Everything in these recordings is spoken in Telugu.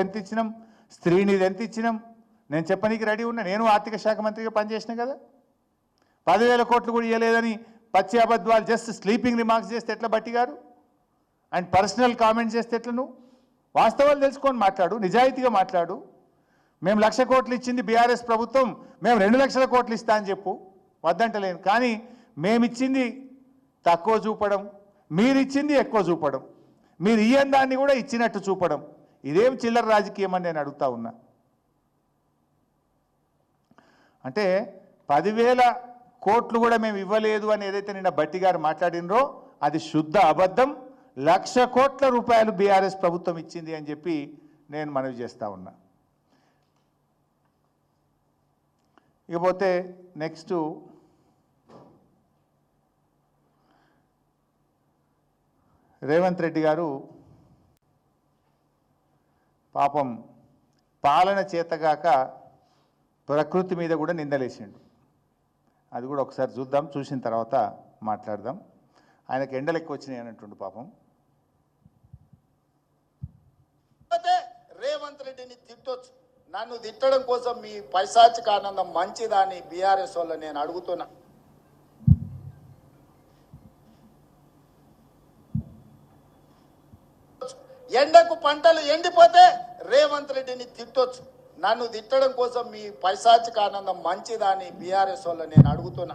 ఎంత ఇచ్చినాం, స్త్రీనిధి ఎంత ఇచ్చినాం, నేను చెప్పనీకి రెడీ ఉన్నా. నేను ఆర్థిక శాఖ మంత్రిగా పనిచేసిన కదా. 10,000 కోట్లు కూడా ఇవ్వలేదని పచ్చి అబద్ధాలు జస్ట్ స్లీపింగ్ రిమార్క్స్ చేస్తే ఎట్లా బట్టి గారు, అండ్ పర్సనల్ కామెంట్స్ చేస్తే ఎట్లా? నువ్వు వాస్తవాలు తెలుసుకొని మాట్లాడు, నిజాయితీగా మాట్లాడు. మేము 1,00,000 కోట్లు ఇచ్చింది బీఆర్ఎస్ ప్రభుత్వం, మేము 2,00,000 కోట్లు ఇస్తా అని చెప్పు, వద్దంటలేను. కానీ మేమిచ్చింది తక్కువ చూపడం, మీరిచ్చింది ఎక్కువ చూపడం, మీరు ఇయ్యని దాన్ని కూడా ఇచ్చినట్టు చూపడం, ఇదేం చిల్లర రాజకీయం అని నేను అడుగుతా ఉన్నా. అంటే 10,000 కోట్లు కూడా మేము ఇవ్వలేదు అని ఏదైతే నిన్న బట్టి గారు మాట్లాడినరో అది శుద్ధ అబద్ధం. 1,00,000 కోట్ల రూపాయలు బీఆర్ఎస్ ప్రభుత్వం ఇచ్చింది అని చెప్పి నేను మనవి చేస్తా ఉన్నా. ఇకపోతే నెక్స్ట్ రేవంత్ రెడ్డి గారు పాపం పాలన చేతగాక ప్రకృతి మీద కూడా నిందలేసిండు. అది కూడా ఒకసారి చూద్దాం, చూసిన తర్వాత మాట్లాడదాం. ఆయనకు ఎండలు ఎక్కువ వచ్చినాయి అన్నట్టుండు పాపం. రేవంత్ రెడ్డిని తిట్టొచ్చు, నన్ను తిట్టడం కోసం మీ పైశాచిక ఆనందం మంచిదాని బీఆర్ఎస్ వల్ల నేను అడుగుతున్నా. ఎండకు పంటలు ఎండిపోతే రేవంత్ రెడ్డిని తిట్టొచ్చు, నన్ను తిట్టడం కోసం మీ పైశాచిక ఆనందం మంచిదాని బీఆర్ఎస్ వల్ల నేను అడుగుతున్నా.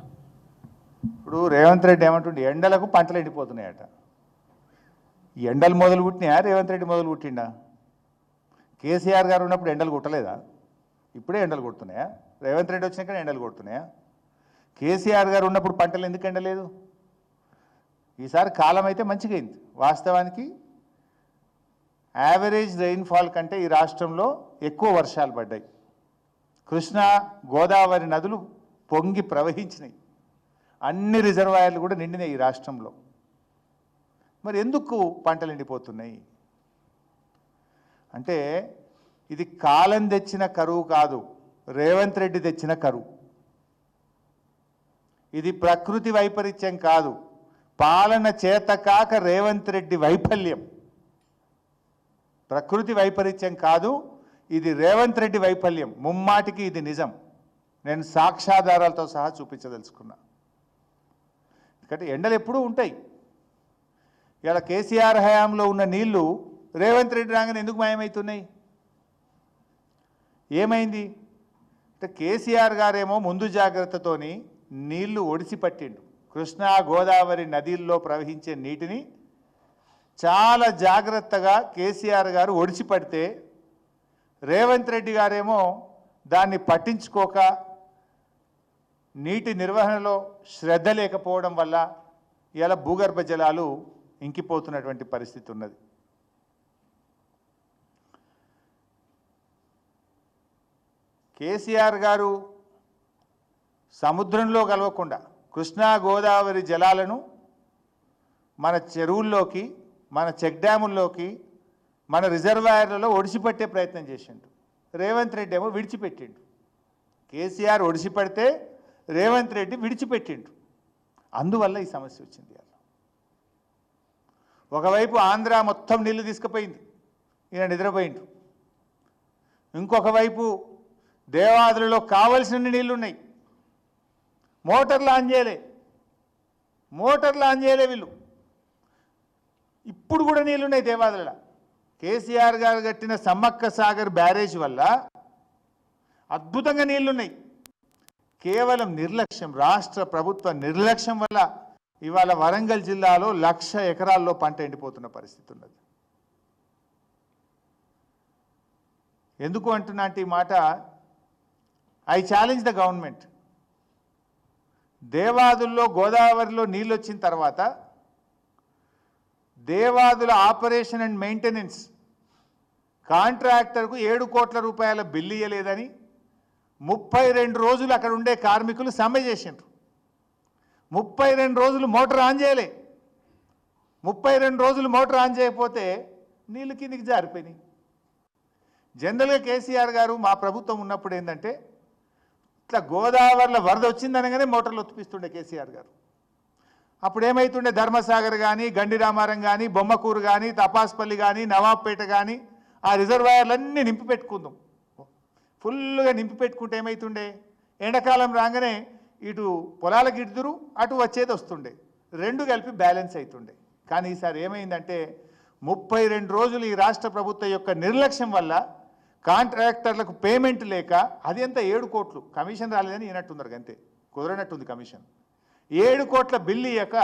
ఇప్పుడు రేవంత్ రెడ్డి ఏమంటుండే, ఎండలకు పంటలు ఎండిపోతున్నాయట. ఎండలు మొదలు పుట్టినాయా, రేవంత్ రెడ్డి మొదలు పుట్టిండా? కేసీఆర్ గారు ఉన్నప్పుడు ఎండలు కొట్టలేదా? ఇప్పుడే ఎండలు కొడుతున్నాయా? రేవంత్ రెడ్డి వచ్చినాక ఎండలు కొడుతున్నాయా? కేసీఆర్ గారు ఉన్నప్పుడు పంటలు ఎందుకు ఎండలేదు? ఈసారి కాలం అయితే మంచిగా అయింది. వాస్తవానికి యావరేజ్ రెయిన్ఫాల్ కంటే ఈ రాష్ట్రంలో ఎక్కువ వర్షాలు పడ్డాయి. కృష్ణా గోదావరి నదులు పొంగి ప్రవహించినాయి, అన్ని రిజర్వాయర్లు కూడా నిండినాయి ఈ రాష్ట్రంలో. మరి ఎందుకు పంటలు ఎండిపోతున్నాయి అంటే ఇది కాలం తెచ్చిన కరువు కాదు, రేవంత్ రెడ్డి తెచ్చిన కరువు. ఇది ప్రకృతి వైపరీత్యం కాదు, పాలన చేతకాక రేవంత్ రెడ్డి వైఫల్యం. ప్రకృతి వైపరీత్యం కాదు, ఇది రేవంత్ రెడ్డి వైఫల్యం. ముమ్మాటికి ఇది నిజం. నేను సాక్ష్యాధారాలతో సహా చూపించదలుచుకున్నా. ఎందుకంటే ఎండలు ఎప్పుడూ ఉంటాయి. ఇలా కేసీఆర్ హయాంలో ఉన్న నీళ్లు రేవంత్ రెడ్డి రాగానే ఎందుకు మాయమవుతున్నాయి? ఏమైంది అంటే కేసీఆర్ గారేమో ముందు జాగ్రత్తతోని నీళ్లు ఒడిసి పట్టిండు. కృష్ణా గోదావరి నదిల్లో ప్రవహించే నీటిని చాలా జాగ్రత్తగా కేసీఆర్ గారు ఒడిచిపడితే రేవంత్ రెడ్డి గారేమో దాన్ని పట్టించుకోక నీటి నిర్వహణలో శ్రద్ధ లేకపోవడం వల్ల ఇలా భూగర్భ జలాలు ఇంకిపోతున్నటువంటి పరిస్థితి ఉన్నది. కేసీఆర్ గారు సముద్రంలో కలవకుండా కృష్ణా గోదావరి జలాలను మన చెరువుల్లోకి, మన చెక్ డ్యాముల్లోకి, మన రిజర్వాయర్లలో ఒడిసిపట్టే ప్రయత్నం చేసిండు. రేవంత్ రెడ్డి ఏమో విడిచిపెట్టిండు. కేసీఆర్ ఒడిసిపడితే రేవంత్ రెడ్డి విడిచిపెట్టిండు. అందువల్ల ఈ సమస్య వచ్చింది. ఒకవైపు ఆంధ్ర మొత్తం నీళ్లు తీసుకుపోయింది, ఈయన నిద్రపోయిండు. ఇంకొక వైపు దేవాదులలో కావలసిన నీళ్లు ఉన్నాయి, మోటార్లు ఆన్ చేయలే వీళ్ళు. ఇప్పుడు కూడా నీళ్ళున్నాయి దేవాదులలో. కేసీఆర్ గారు కట్టిన సమ్మక్క సాగర్ బ్యారేజ్ వల్ల అద్భుతంగా నీళ్లున్నాయి. కేవలం నిర్లక్ష్యం, రాష్ట్ర ప్రభుత్వ నిర్లక్ష్యం వల్ల ఇవాళ వరంగల్ జిల్లాలో 1,00,000 ఎకరాల్లో పంట ఎండిపోతున్న పరిస్థితి ఉన్నది. ఎందుకు అంటున్నా అంటే ఈ మాట, ఐ ఛాలెంజ్ ద గవర్నమెంట్. దేవాదుల్లో గోదావరిలో నీళ్ళు వచ్చిన తర్వాత దేవాదుల ఆపరేషన్ అండ్ మెయింటెనెన్స్ కాంట్రాక్టర్కు 7 కోట్ల రూపాయల బిల్లు ఇవ్వలేదని 32 రోజులు అక్కడ ఉండే కార్మికులు సమ్మె చేసిండ్రు. 32 రోజులు మోటార్ ఆన్ చేయలే. 32 రోజులు మోటార్ ఆన్ చేయకపోతే నీళ్ళు కిందికి జారిపోయినాయి. జనరల్గా కేసీఆర్ గారు మా ప్రభుత్వం ఉన్నప్పుడు ఏంటంటే ఇట్లా గోదావరిలో వరద వచ్చిందనగానే మోటార్లు ఒత్తిపిస్తుండే కేసీఆర్ గారు. అప్పుడు ఏమవుతుండే, ధర్మసాగర్ కానీ, గండి రామారం కానీ, బొమ్మకూరు కానీ, తపాస్పల్లి కానీ, నవాబ్పేట కానీ ఆ రిజర్వాయర్లన్నీ నింపి పెట్టుకుందాం. ఫుల్గా నింపి పెట్టుకుంటే ఏమవుతుండే, ఎండాకాలం రాగానే ఇటు పొలాలకు ఇడుదురు, అటు వచ్చేది వస్తుండే, రెండు కలిపి బ్యాలెన్స్ అవుతుండే. కానీ ఈసారి ఏమైందంటే 32 రోజులు ఈ రాష్ట్ర ప్రభుత్వం యొక్క నిర్లక్ష్యం వల్ల కాంట్రాక్టర్లకు పేమెంట్ లేక, అది ఎంత 7 కోట్లు కమిషన్ రాలేదని ఈనట్టున్నారు, అంతే కుదరనట్టుంది కమిషన్. 7 కోట్ల బిల్లు ఇయ్యక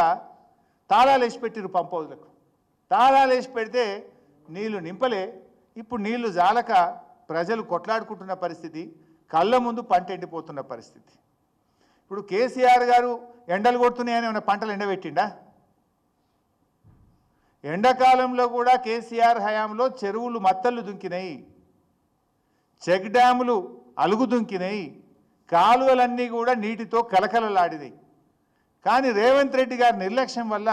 తాళాలు వేసి పెట్టిరు పంప్ హౌజ్లకు. తాళాలు వేసి పెడితే నీళ్లు నింపలే. ఇప్పుడు నీళ్లు జాలక ప్రజలు కొట్లాడుకుంటున్న పరిస్థితి, కళ్ళ ముందు పంట ఎండిపోతున్న పరిస్థితి. ఇప్పుడు కేసీఆర్ గారు ఎండలు కొడుతున్నాయని ఏమైనా పంటలు ఎండబెట్టిండా? ఎండాకాలంలో కూడా కేసీఆర్ హయాంలో చెరువులు మత్తళ్ళు దుంకినాయి, చెక్ డ్యాములు అలుగు దుంకినాయి, కాలువలన్నీ కూడా నీటితో కలకలలాడినాయి. కానీ రేవంత్ రెడ్డి గారి నిర్లక్ష్యం వల్ల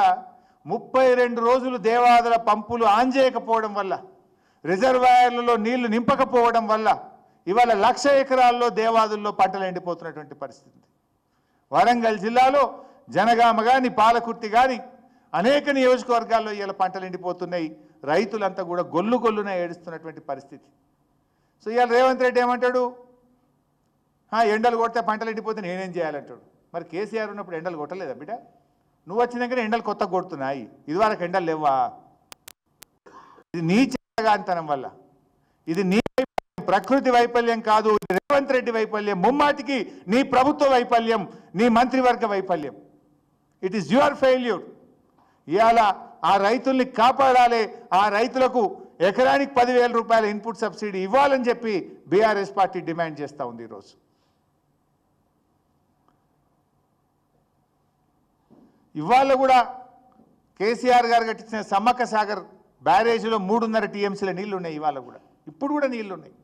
32 రోజులు దేవాదుల పంపులు ఆన్ చేయకపోవడం వల్ల, రిజర్వాయర్లలో నీళ్లు నింపకపోవడం వల్ల ఇవాళ 1,00,000 ఎకరాల్లో దేవాదుల్లో పంటలు ఎండిపోతున్నటువంటి పరిస్థితి. వరంగల్ జిల్లాలో జనగామ కానీ, పాలకుర్తి కానీ అనేక నియోజకవర్గాల్లో ఇవాళ పంటలు ఎండిపోతున్నాయి. రైతులంతా కూడా గొల్లున ఏడుస్తున్నటువంటి పరిస్థితి. సో ఇవాళ రేవంత్ రెడ్డి ఏమంటాడు, ఎండలు కొడితే పంటలు ఎండిపోతే నేనేం చేయాలంటాడు. మరి కేసీఆర్ ఉన్నప్పుడు ఎండలు కొట్టలేదా బిడ్డ? నువ్వు వచ్చినాకనే ఎండలు కొత్తగా కొడుతున్నాయి, ఇదివరకు ఎండలు లేవా? ఇది నీ చేతగానితనం వల్ల, ఇది నీ ప్రకృతి వైఫల్యం కాదు, రేవంత్ రెడ్డి వైఫల్యం, ముమ్మాటికి నీ ప్రభుత్వ వైఫల్యం, నీ మంత్రివర్గ వైఫల్యం. It is your failure. ఇవాళ ఆ రైతుల్ని కాపాడాలి, ఆ రైతులకు ఎకరానికి 10,000 రూపాయల ఇన్పుట్ సబ్సిడీ ఇవ్వాలని చెప్పి బీఆర్ఎస్ పార్టీ డిమాండ్ చేస్తూ ఉంది ఈరోజు. ఇవాళ కూడా కేసీఆర్ గారు కట్టించిన సమ్మక్క సాగర్ బ్యారేజీలో 3.5 టీఎంసీల నీళ్లు ఉన్నాయి. ఇవాళ కూడా, ఇప్పుడు కూడా నీళ్లు ఉన్నాయి.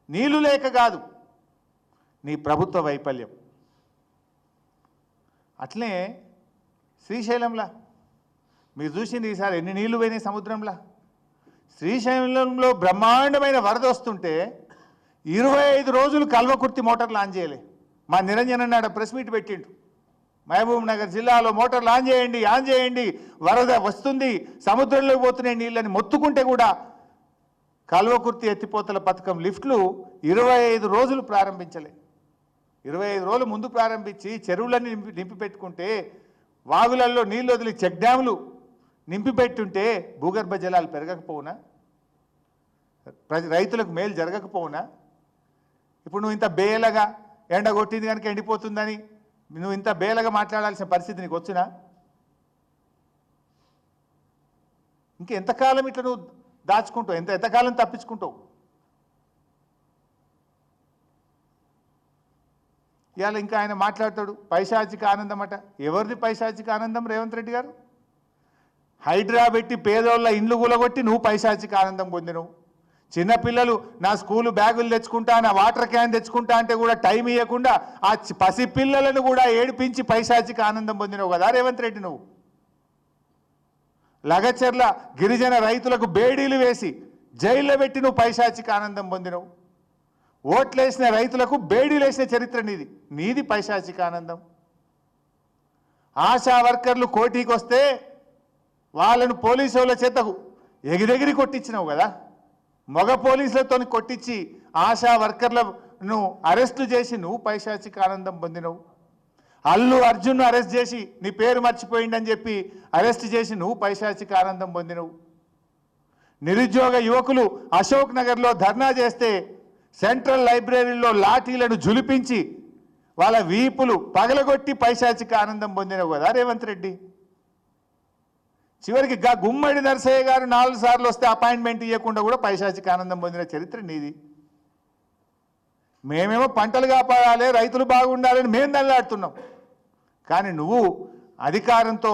నీళ్లు లేక కాదు, నీ ప్రభుత్వ వైఫల్యం. అట్లే శ్రీశైలంలా మీరు చూసింది ఈసారి ఎన్ని నీళ్లు పోయినాయి సముద్రంలో. శ్రీశైలంలో బ్రహ్మాండమైన వరద వస్తుంటే 25 రోజులు కల్వకుర్తి మోటార్లు ఆన్ చేయలే. మా నిరంజన్ అన్నాడు, ప్రెస్ మీట్ పెట్టిండు, మహబూబ్ నగర్ జిల్లాలో మోటార్లు ఆన్ చేయండి, వరద వస్తుంది, సముద్రంలో పోతున్నాయి నీళ్ళని మొత్తుకుంటే కూడా కల్వకుర్తి ఎత్తిపోతల పథకం లిఫ్ట్లు 25 రోజులు ప్రారంభించలే. 25 రోజులు ముందు ప్రారంభించి చెరువులన్నీ నింపి పెట్టుకుంటే, వాగులలో నీళ్ళు వదిలి చెక్ డ్యాములు నింపి పెట్టుంటే భూగర్భ జలాలు పెరగకపోవునా, రైతులకు మేలు జరగకపోవునా? ఇప్పుడు నువ్వు ఇంత బేలగా ఎండ కొట్టింది కనుక ఎండిపోతుందని నువ్వు ఇంత బేలగా మాట్లాడాల్సిన పరిస్థితి నీకు వచ్చినా? ఇంకెంతకాలం ఇట్లా నువ్వు దాచుకుంటావు, ఎంతకాలం తప్పించుకుంటావు? ఇవాళ ఇంకా ఆయన మాట్లాడతాడు పైశాచిక ఆనందం అట. ఎవరిది పైశాచిక ఆనందం? రేవంత్ రెడ్డి గారు హైడ్రా పెట్టి పేదోళ్ళ ఇండ్లు కూలగొట్టి నువ్వు పైశాచిక ఆనందం పొందినవు. చిన్నపిల్లలు నా స్కూలు బ్యాగులు తెచ్చుకుంటా, నా వాటర్ క్యాన్ తెచ్చుకుంటా అంటే కూడా టైం ఇవ్వకుండా ఆ పసిపిల్లలను కూడా ఏడిపించి పైశాచిక ఆనందం పొందినవు కదా రేవంత్ రెడ్డి నువ్వు. లగచర్ల గిరిజన రైతులకు బేడీలు వేసి జైల్లో పెట్టి నువ్వు పైశాచిక ఆనందం పొందినవు. ఓట్లేసిన రైతులకు బేడీలు వేసిన చరిత్ర నీది పైశాచిక ఆనందం. ఆశా వర్కర్లు కోటికి వస్తే వాళ్ళను పోలీసుల చేతకు ఎగిరెగిరి కొట్టించినావు కదా. మగ పోలీసులతో కొట్టించి ఆశా వర్కర్లను అరెస్టు చేసి నువ్వు పైశాచిక ఆనందం పొందినవు. అల్లు అర్జున్ను అరెస్ట్ చేసి నీ పేరు మర్చిపోయిందని చెప్పి అరెస్ట్ చేసి నువ్వు పైశాచిక ఆనందం పొందినవు. నిరుద్యోగ యువకులు అశోక్ నగర్లో ధర్నా చేస్తే సెంట్రల్ లైబ్రరీలో లాఠీలను జులిపించి వాళ్ళ వీపులు పగలగొట్టి పైశాచిక ఆనందం పొందినవు కదా రేవంత్ రెడ్డి. చివరికి గుమ్మడి నరసయ్య గారు 4 సార్లు వస్తే అపాయింట్మెంట్ ఇవ్వకుండా కూడా పైశాచిక ఆనందం పొందిన చరిత్ర నీది. మేమేమో పంటలు కాపాడాలి, రైతులు బాగుండాలని మేము దల్లాడుతున్నాం. కానీ నువ్వు అధికారంతో